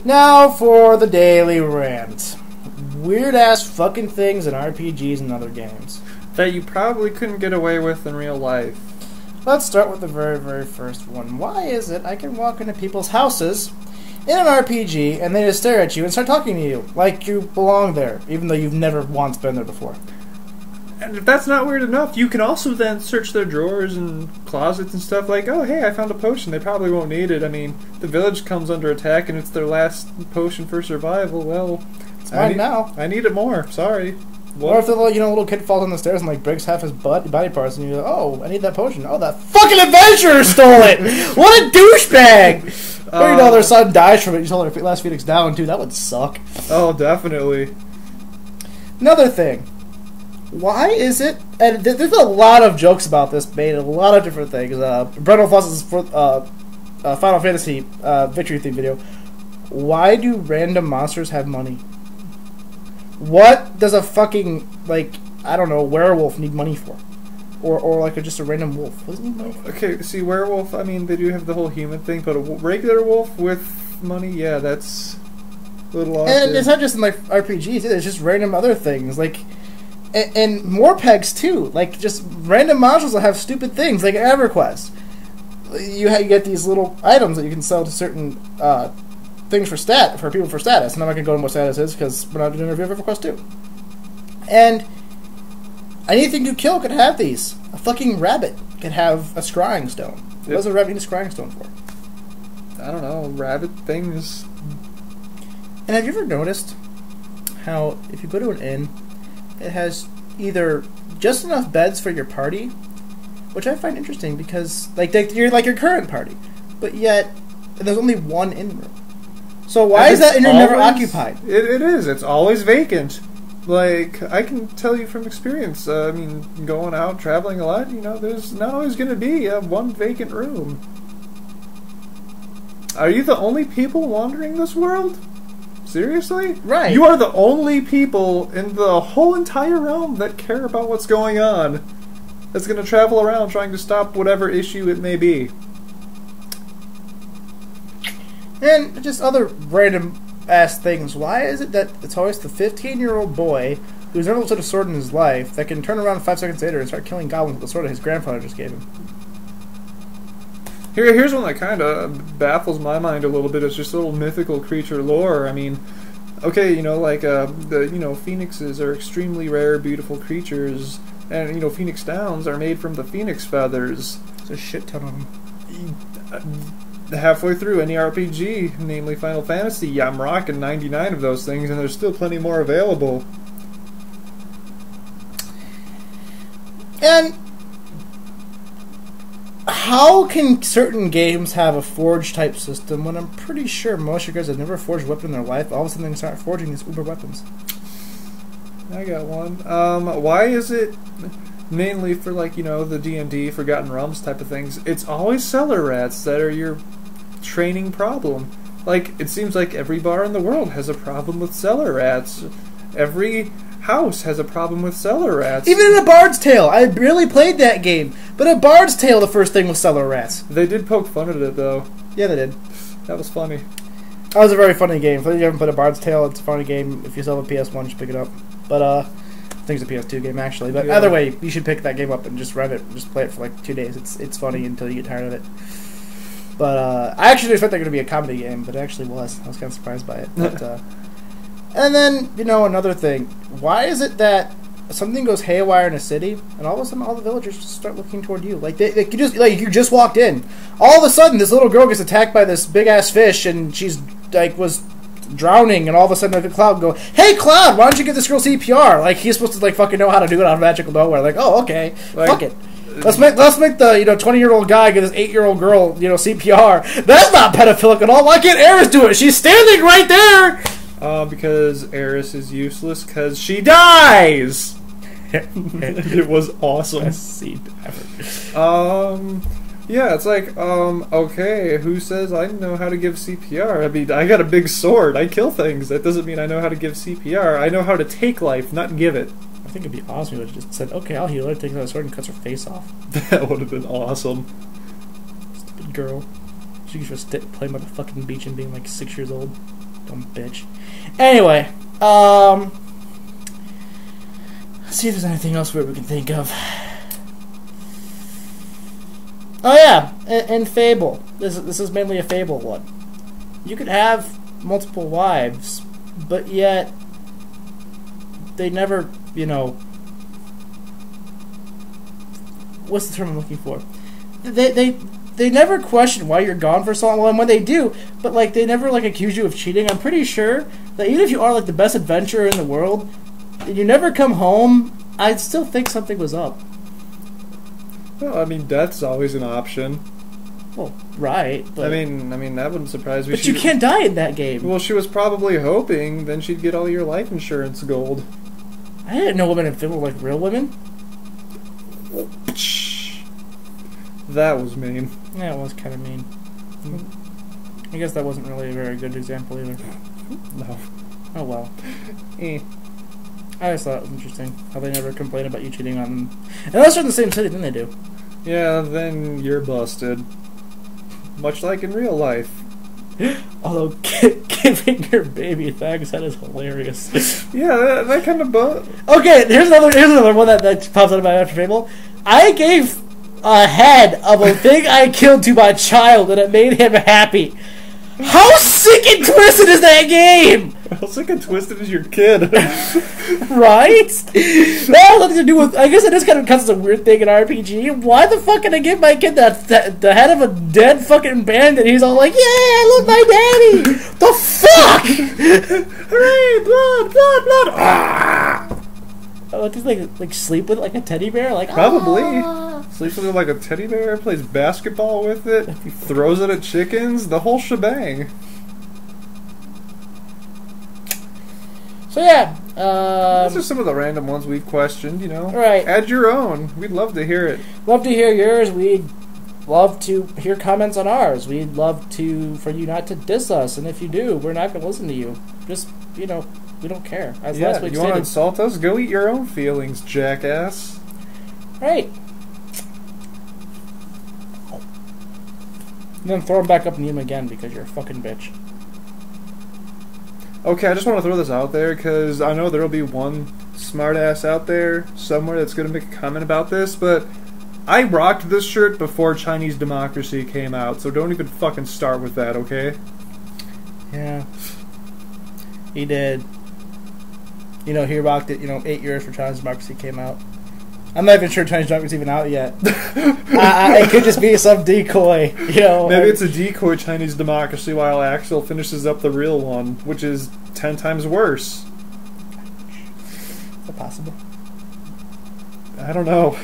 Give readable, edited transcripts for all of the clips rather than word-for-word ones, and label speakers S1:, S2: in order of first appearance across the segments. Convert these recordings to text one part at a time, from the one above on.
S1: Now for the daily rant. Weird ass fucking things in RPGs and other games.
S2: That you probably couldn't get away with in real life.
S1: Let's start with the very, very first one. Why is it I can walk into people's houses in an RPG and they just stare at you and start talking to you like you belong there, even though you've never once been there before?
S2: And if that's not weird enough, you can also then search their drawers and closets and stuff like, oh, hey, I found a potion. They probably won't need it. I mean, the village comes under attack and it's their last potion for survival. Well,
S1: It's mine now.
S2: I need it more. Sorry.
S1: Or if the little kid falls on the stairs and like breaks half his body parts, and you go, "Oh, I need that potion." Oh, that fucking adventurer stole it! What a douchebag! Or their son dies from it. You told their last Phoenix down too. That would suck.
S2: Oh, definitely.
S1: Another thing. Why is it? And there's a lot of jokes about this made. A lot of different things. Brendel Foss's Final Fantasy victory theme video. Why do random monsters have money? What does a fucking, werewolf need money for? Or like just a random wolf? What does it need money for?
S2: Okay, see, werewolf, I mean, they do have the whole human thing, but a regular wolf with money, yeah, that's a little odd.
S1: And it's not just in, RPGs, either. It's just random other things. And Morpegs, too. Just random modules that have stupid things, like EverQuest. You get these little items that you can sell to certain things for people for status. And I'm not going to go into what status is because we're not doing a review of EverQuest 2. And anything you kill could have these. A fucking rabbit could have a scrying stone. Yep. What does a rabbit need a scrying stone for?
S2: I don't know, rabbit things.
S1: And have you ever noticed how if you go to an inn, it has either just enough beds for your party, which I find interesting because you're like your current party, but yet there's only one inn room. So why is that inn room never occupied?
S2: It is. It's always vacant. I can tell you from experience. I mean, going out, traveling a lot, there's not always going to be one vacant room. Are you the only people wandering this world? Seriously?
S1: Right.
S2: You are the only people in the whole entire realm that care about what's going on. That's going to travel around trying to stop whatever issue it may be.
S1: And just other random ass things. Why is it that it's always the 15-year-old boy who's never looked at a sword in his life that can turn around 5 seconds later and start killing goblins with the sword that his grandfather just gave him?
S2: Here's one that kind of baffles my mind a little bit. It's just a little mythical creature lore. I mean, okay, the phoenixes are extremely rare, beautiful creatures, and phoenix downs are made from the phoenix feathers.
S1: There's a shit ton of them.
S2: Halfway through any RPG, namely Final Fantasy, I'm rocking 99 of those things, and there's still plenty more available.
S1: And how can certain games have a forge type system when I'm pretty sure most of you guys have never forged a weapon in their life? All of a sudden they start forging these uber weapons.
S2: I got one. Why is it mainly for the D&D Forgotten Realms type of things? It's always cellar rats that are your training problem. It seems like every bar in the world has a problem with cellar rats. Every house has a problem with cellar rats.
S1: Even in A Bard's Tale, I barely played that game, but A Bard's Tale, the first thing was cellar rats.
S2: They did poke fun at it, though.
S1: Yeah, they did.
S2: That was funny.
S1: That was a very funny game. If you haven't played A Bard's Tale, it's a funny game. If you still have a PS1, just pick it up. But, I think it's a PS2 game, actually. But either way, you should pick that game up and just run it. Just play it for 2 days. It's funny until you get tired of it. But, I actually didn't expect that going to be a comedy game, but it actually was. I was kind of surprised by it. But, and then, another thing. Why is it that something goes haywire in a city, and all of a sudden all the villagers just start looking toward you? You just walked in. All of a sudden, this little girl gets attacked by this big-ass fish, and she's, was drowning, and all of a sudden Cloud go, "Hey, Cloud, why don't you give this girl CPR?" He's supposed to, fucking know how to do it out of magical nowhere. Oh, okay. Fuck it. Let's make the 20-year-old guy give this 8-year-old girl CPR. That's not pedophilic at all. Why can't Eris do it? She's standing right there.
S2: Because Eris is useless because she dies. It was awesome.
S1: Best scene ever.
S2: Yeah, it's okay, who says I know how to give CPR? I mean, I got a big sword. I kill things. That doesn't mean I know how to give CPR. I know how to take life, not give it.
S1: I think it'd be awesome if it just said, "Okay, I'll heal her," takes out a sword and cuts her face off.
S2: That would have been awesome.
S1: Stupid girl. She could just play by the fucking beach and being 6 years old. Dumb bitch. Anyway, let's see if there's anything else weird we can think of. Oh yeah, in Fable. This is mainly a Fable one. You could have multiple wives, but yet they never, you know, what's the term I'm looking for? They never question why you're gone for so long. Well, and when they do, but like they never like accuse you of cheating. I'm pretty sure that even if you are like the best adventurer in the world, and you never come home, I'd still think something was up.
S2: Well, I mean, death's always an option.
S1: Well, right. But,
S2: I mean, that wouldn't surprise me.
S1: But you can't die in that game.
S2: Well, she was probably hoping then she'd get all your life insurance gold.
S1: I didn't know women in Fable were like real women.
S2: That was mean.
S1: Yeah, it was kind of mean. I guess that wasn't really a very good example either.
S2: No.
S1: Oh well.
S2: Eh.
S1: I just thought it was interesting how they never complain about you cheating on them. Unless they're in the same city, then they do.
S2: Yeah, then you're busted. Much like in real life.
S1: Although giving your baby a Thag's head is hilarious.
S2: Yeah, that kind of
S1: Okay, here's another one that pops out of my after Fable. I gave a head of a thing I killed to my child, and it made him happy. How sick and twisted is that game?
S2: How sick and twisted is your kid?
S1: Right? That has nothing to do with... I guess it just kind of counts as a weird thing in RPG. Why the fuck can I give my kid the head of a dead fucking bandit? He's all like, yeah, I love my daddy! The fuck? Hooray, blood, blood, blood! Ah! Oh, does like sleep with like a teddy bear? Like
S2: Probably.
S1: Ah.
S2: Sleeps with it like a teddy bear, plays basketball with it, throws it at chickens, the whole shebang.
S1: So yeah,
S2: those are some of the random ones we've questioned, you know.
S1: Right.
S2: Add your own. We'd love to hear it.
S1: Love to hear yours. We'd love to hear comments on ours. We'd love for you not to diss us, and if you do, we're not going to listen to you. Just, you know, we don't care. As last week
S2: you want to
S1: stated.
S2: insult us? Go eat your own feelings, jackass.
S1: Right. And then throw him back up and eat him again because you're a fucking bitch.
S2: Okay, I just want to throw this out there because I know there'll be one smartass out there somewhere that's going to make a comment about this, but I rocked this shirt before Chinese Democracy came out, so don't even fucking start with that, okay?
S1: Yeah. He did. You know, he rocked it, 8 years before Chinese Democracy came out. I'm not even sure Chinese Democracy is even out yet. It could just be some decoy,
S2: Maybe it's a decoy Chinese Democracy while Axel finishes up the real one, which is 10 times worse.
S1: Is that possible?
S2: I don't know.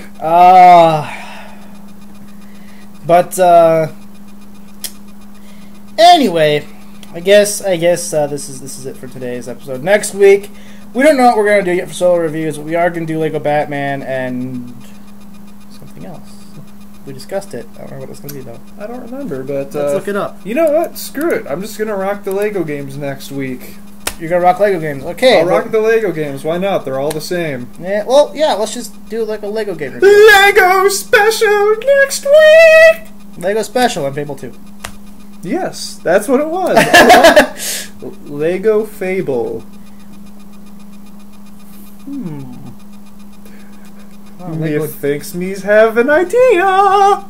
S1: Anyway, I guess this is it for today's episode. Next week, we don't know what we're going to do yet for solo reviews, but we are going to do Lego Batman and something else. We discussed it. I don't remember what it's going to be, though.
S2: I don't remember, but...
S1: Let's look it up.
S2: You know what? Screw it. I'm just going to rock the Lego games next week.
S1: You're going to rock Lego games. Okay.
S2: I'll rock the Lego games. Why not? They're all the same.
S1: Yeah, well, yeah, let's just do like a Lego game review.
S2: Lego special next week!
S1: Lego special on Fable 2.
S2: Yes, that's what it was. Lego Fable.
S1: Oh,
S2: Me thinks me's have an idea.